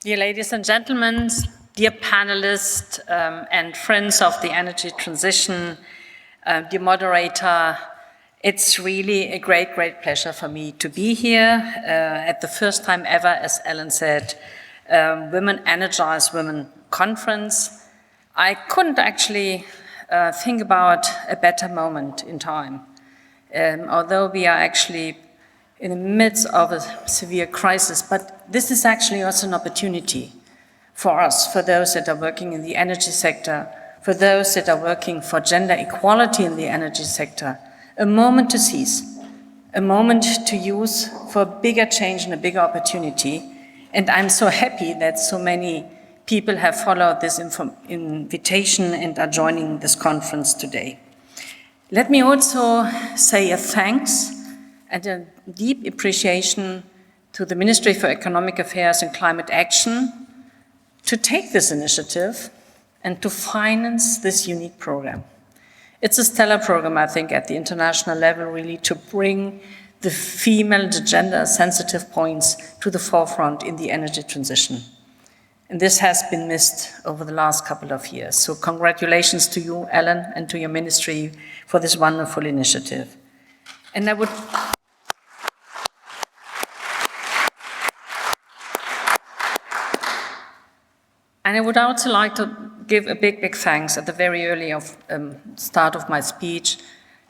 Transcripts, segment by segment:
Dear ladies and gentlemen, dear panelists and friends of the energy transition, dear moderator, it's really a great pleasure for me to be here at the first time ever, as Ellen said, Women Energize Women conference. I couldn't actually think about a better moment in time, although we are actually in the midst of a severe crisis, but this is actually also an opportunity for us, for those that are working in the energy sector, for those that are working for gender equality in the energy sector, a moment to seize, a moment to use for a bigger change and a bigger opportunity. And I'm so happy that so many people have followed this invitation and are joining this conference today. Let me also say a thanks and a deep appreciation to the Ministry for Economic Affairs and Climate Action to take this initiative and to finance this unique program. It's a stellar program, I think, at the international level, really, to bring the female, the gender-sensitive points to the forefront in the energy transition. And this has been missed over the last couple of years. So congratulations to you, Ellen, and to your ministry for this wonderful initiative. And I would also like to give a big thanks at the very early start of my speech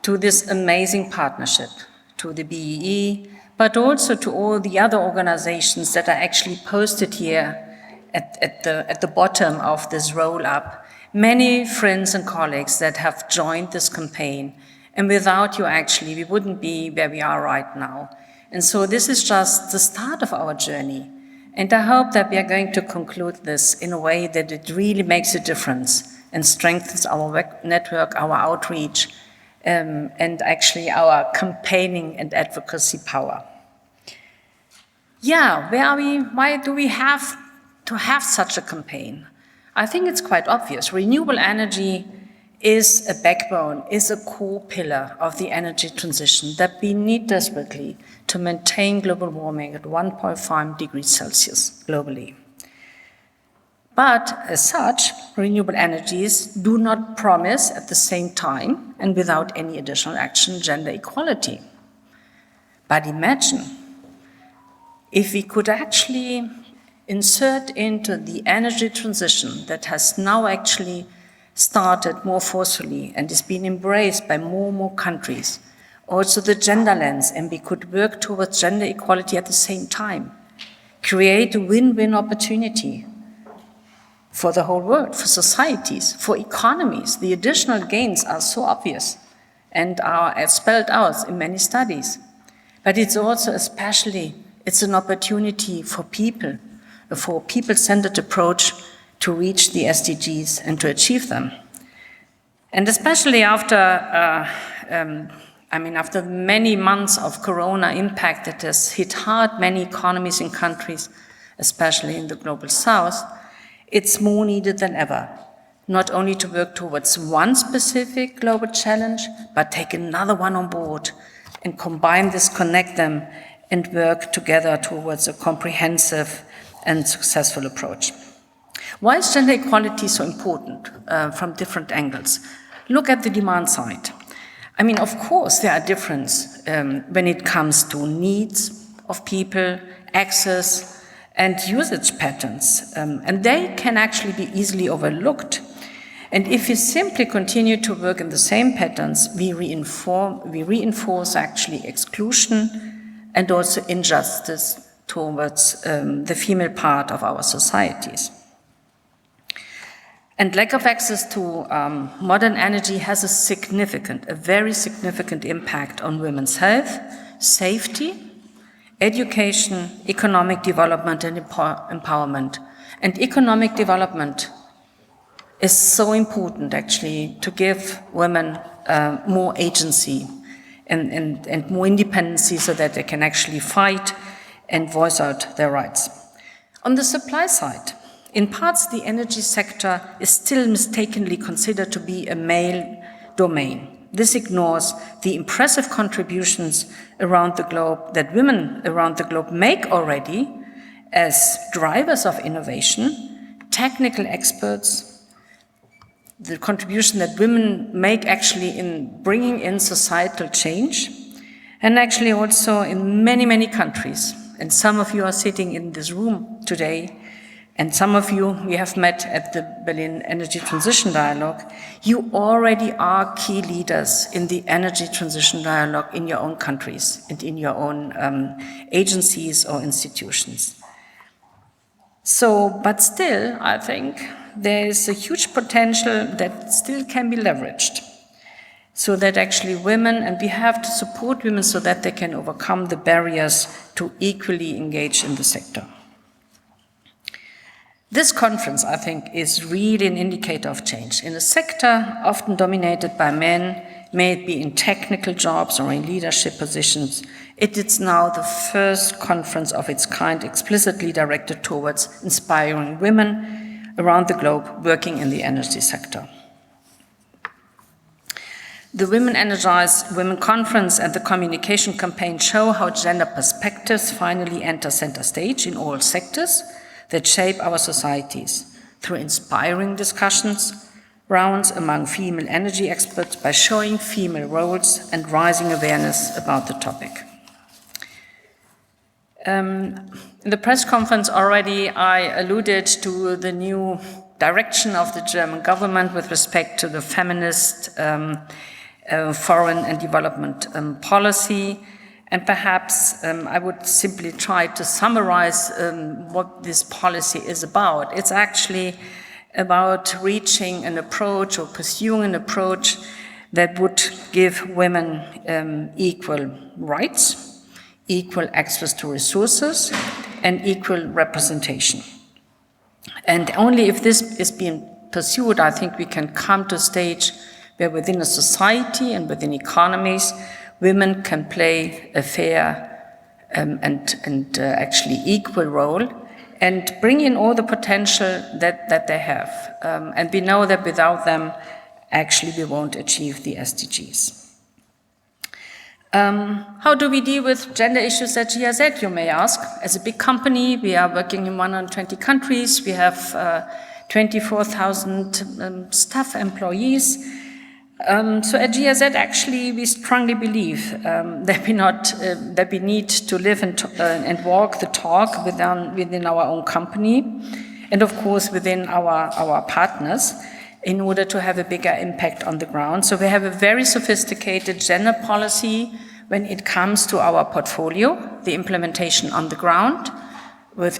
to this amazing partnership, to the BEE, but also to all the other organizations that are actually posted here at the bottom of this roll-up. Many friends and colleagues that have joined this campaign, and without you actually, we wouldn't be where we are right now. And so this is just the start of our journey. And I hope that we are going to conclude this in a way that it really makes a difference and strengthens our network, our outreach, and actually our campaigning and advocacy power. Yeah, where are we? Why do we have to have such a campaign? I think it's quite obvious. Renewable energy is a backbone, is a core pillar of the energy transition that we need desperately to maintain global warming at 1.5 degrees Celsius globally. But as such, renewable energies do not promise at the same time and without any additional action gender equality. But imagine if we could actually insert into the energy transition that has now actually started more forcefully and is being embraced by more and more countries, also the gender lens, and we could work towards gender equality at the same time, create a win-win opportunity for the whole world, for societies, for economies. The additional gains are so obvious and are spelled out in many studies. But it's also it's an opportunity for people, for a people-centered approach to reach the SDGs and to achieve them. And especially after many months of Corona impact that has hit hard many economies and countries, especially in the global south, it's more needed than ever, not only to work towards one specific global challenge, but take another one on board and combine this, connect them, and work together towards a comprehensive and successful approach. Why is gender equality so important from different angles? Look at the demand side. I mean, of course, there are differences when it comes to needs of people, access, and usage patterns, and they can actually be easily overlooked. And if we simply continue to work in the same patterns, we reinforce actually exclusion and also injustice towards the female part of our societies. And lack of access to modern energy has a very significant impact on women's health, safety, education, economic development and empowerment. And economic development is so important actually to give women more agency and more independency so that they can actually fight and voice out their rights. On the supply side, in parts, the energy sector is still mistakenly considered to be a male domain. This ignores the impressive contributions around the globe that women around the globe make already, as drivers of innovation, technical experts, the contribution that women make actually in bringing in societal change, and actually also in many, many countries. And some of you are sitting in this room today, and some of you we have met at the Berlin Energy Transition Dialogue. You already are key leaders in the energy transition dialogue in your own countries and in your own agencies or institutions. So, but still, I think there is a huge potential that still can be leveraged, so that actually women, and we have to support women so that they can overcome the barriers to equally engage in the sector. This conference, I think, is really an indicator of change. In a sector often dominated by men, may it be in technical jobs or in leadership positions, it is now the first conference of its kind explicitly directed towards inspiring women around the globe working in the energy sector. The Women Energize Women conference and the communication campaign show how gender perspectives finally enter center stage in all sectors that shape our societies through inspiring discussions, rounds among female energy experts by showing female roles and rising awareness about the topic. In the press conference already, I alluded to the new direction of the German government with respect to the feminist foreign and development policy. And perhaps I would simply try to summarize what this policy is about. It's actually about reaching an approach or pursuing an approach that would give women equal rights, equal access to resources, and equal representation. And only if this is being pursued, I think we can come to a stage where within a society and within economies, women can play a fair and actually equal role and bring in all the potential that they have. And we know that without them, actually we won't achieve the SDGs. How do we deal with gender issues at GIZ, you may ask? As a big company, we are working in 120 countries. We have 24,000 staff employees. So at GIZ, actually, we strongly believe that we need to live and walk the talk within our own company, and of course within our partners, in order to have a bigger impact on the ground. So we have a very sophisticated gender policy when it comes to our portfolio, the implementation on the ground, with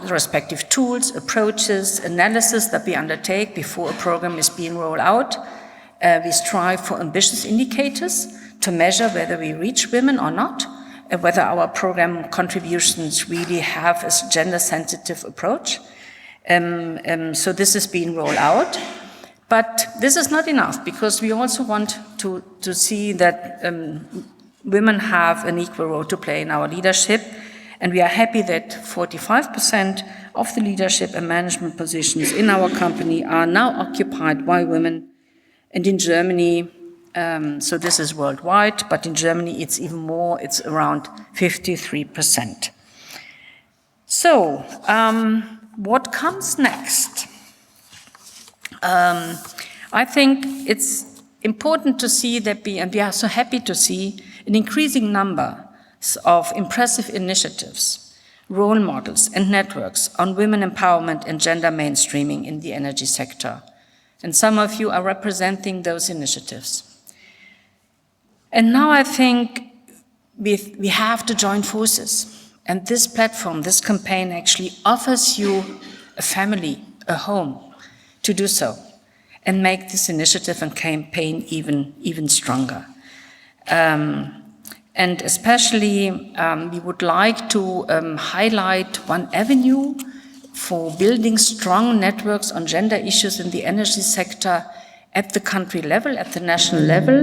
respective tools, approaches, analysis that we undertake before a program is being rolled out. We strive for ambitious indicators to measure whether we reach women or not, and whether our program contributions really have a gender-sensitive approach. So this is being rolled out. But this is not enough, because we also want to see that women have an equal role to play in our leadership. And we are happy that 45% of the leadership and management positions in our company are now occupied by women. And in Germany, so this is worldwide, but in Germany it's even more, it's around 53%. So, what comes next? I think it's important to see that and we are so happy to see an increasing number of impressive initiatives, role models and networks on women empowerment and gender mainstreaming in the energy sector. And some of you are representing those initiatives. And now I think we have to join forces. And this platform, this campaign actually offers you a family, a home to do so, and make this initiative and campaign even stronger. And especially we would like to highlight one avenue for building strong networks on gender issues in the energy sector at the country level, at the national level.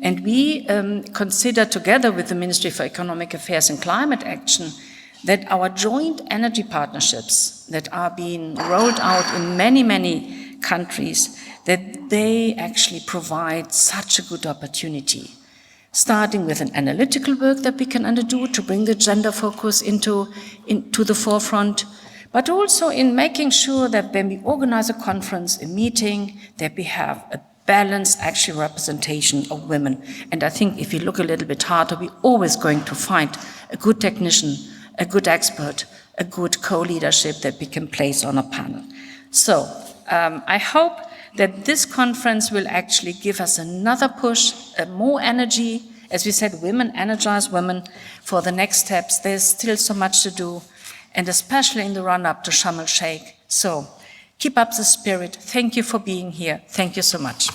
And we consider, together with the Ministry for Economic Affairs and Climate Action, that our joint energy partnerships that are being rolled out in many, many countries, that they actually provide such a good opportunity. starting with an analytical work that we can underdo to bring the gender focus into the forefront, but also in making sure that when we organize a conference, a meeting, that we have a balanced actual representation of women. And I think if you look a little bit harder, we're always going to find a good technician, a good expert, a good co-leadership that we can place on a panel. So I hope that this conference will actually give us another push, more energy, as we said, Women Energize Women, for the next steps. There's still so much to do, and especially in the run-up to Sharm el-Sheikh. So keep up the spirit. Thank you for being here. Thank you so much.